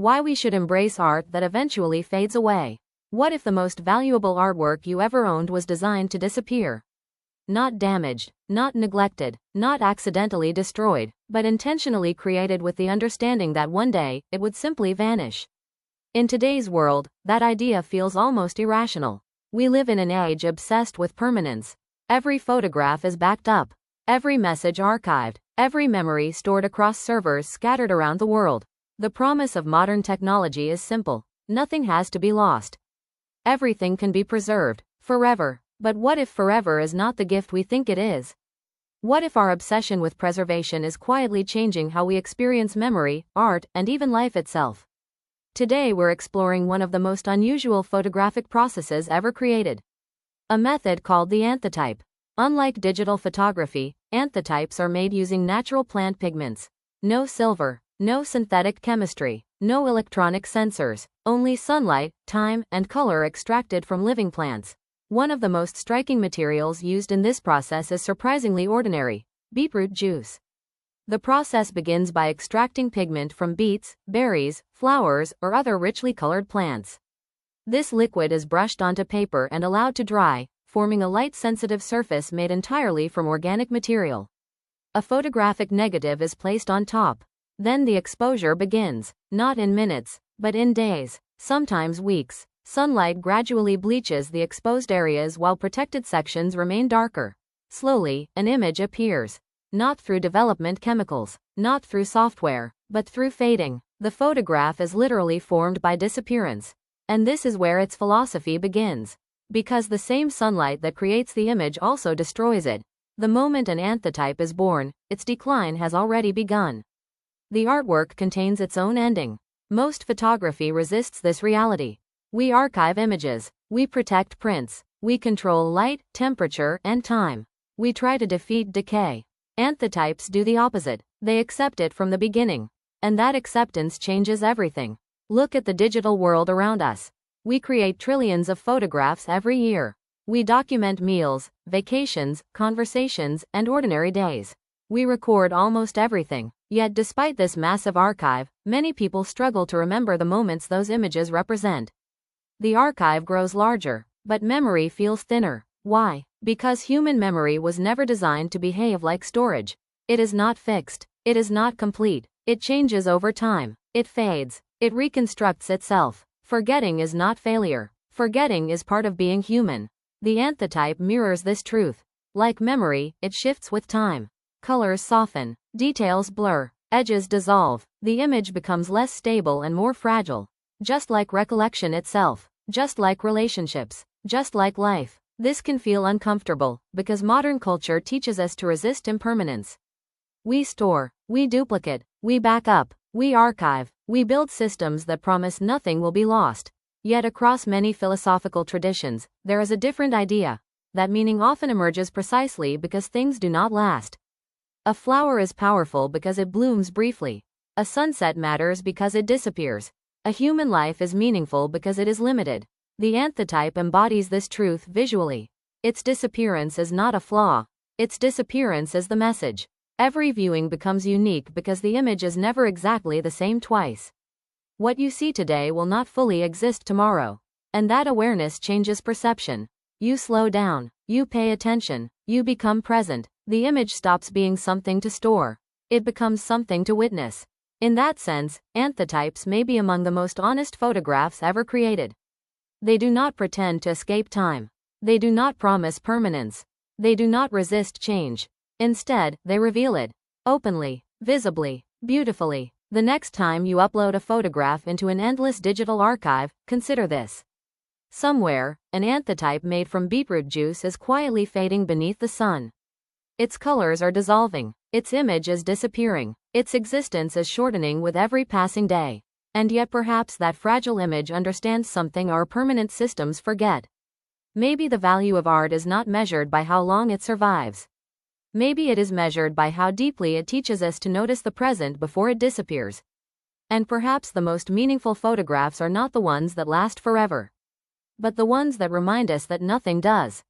Why we should embrace art that eventually fades away. What if the most valuable artwork you ever owned was designed to disappear? Not damaged, not neglected, not accidentally destroyed, but intentionally created with the understanding that one day, it would simply vanish. In today's world, that idea feels almost irrational. We live in an age obsessed with permanence. Every photograph is backed up, every message archived, every memory stored across servers scattered around the world. The promise of modern technology is simple. Nothing has to be lost. Everything can be preserved, forever. But what if forever is not the gift we think it is? What if our obsession with preservation is quietly changing how we experience memory, art, and even life itself? Today we're exploring one of the most unusual photographic processes ever created. A method called the anthotype. Unlike digital photography, anthotypes are made using natural plant pigments. No silver, no synthetic chemistry, no electronic sensors, only sunlight, time, and color extracted from living plants. One of the most striking materials used in this process is surprisingly ordinary: beetroot juice. The process begins by extracting pigment from beets, berries, flowers, or other richly colored plants. This liquid is brushed onto paper and allowed to dry, forming a light-sensitive surface made entirely from organic material. A photographic negative is placed on top. Then the exposure begins, not in minutes, but in days, sometimes weeks. Sunlight gradually bleaches the exposed areas while protected sections remain darker. Slowly, an image appears. Not through development chemicals, not through software, but through fading. The photograph is literally formed by disappearance. And this is where its philosophy begins. Because the same sunlight that creates the image also destroys it. The moment an anthotype is born, its decline has already begun. The artwork contains its own ending. Most photography resists this reality. We archive images, we protect prints, we control light, temperature, and time. We try to defeat decay. Anthotypes do the opposite. They accept it from the beginning. And that acceptance changes everything. Look at the digital world around us. We create trillions of photographs every year. We document meals, vacations, conversations, and ordinary days. We record almost everything. Yet despite this massive archive, many people struggle to remember the moments those images represent. The archive grows larger, but memory feels thinner. Why? Because human memory was never designed to behave like storage. It is not fixed. It is not complete. It changes over time. It fades. It reconstructs itself. Forgetting is not failure. Forgetting is part of being human. The anthotype mirrors this truth. Like memory, it shifts with time. Colors soften. Details blur. Edges dissolve. The image becomes less stable and more fragile. Just like recollection itself. Just like relationships, just like life. This can feel uncomfortable, because modern culture teaches us to resist impermanence. We store, we duplicate, we back up, we archive, we build systems that promise nothing will be lost. Yet across many philosophical traditions, there is a different idea. That meaning often emerges precisely because things do not last. A flower is powerful because it blooms briefly. A sunset matters because it disappears. A human life is meaningful because it is limited. The anthotype embodies this truth visually. Its disappearance is not a flaw. Its disappearance is the message. Every viewing becomes unique because the image is never exactly the same twice. What you see today will not fully exist tomorrow. And that awareness changes perception. You slow down. You pay attention. You become present. The image stops being something to store. It becomes something to witness. In that sense, anthotypes may be among the most honest photographs ever created. They do not pretend to escape time. They do not promise permanence. They do not resist change. Instead, they reveal it. Openly, visibly, beautifully. The next time you upload a photograph into an endless digital archive, consider this. Somewhere, an anthotype made from beetroot juice is quietly fading beneath the sun. Its colors are dissolving. Its image is disappearing. Its existence is shortening with every passing day. And yet perhaps that fragile image understands something our permanent systems forget. Maybe the value of art is not measured by how long it survives. Maybe it is measured by how deeply it teaches us to notice the present before it disappears. And perhaps the most meaningful photographs are not the ones that last forever, but the ones that remind us that nothing does.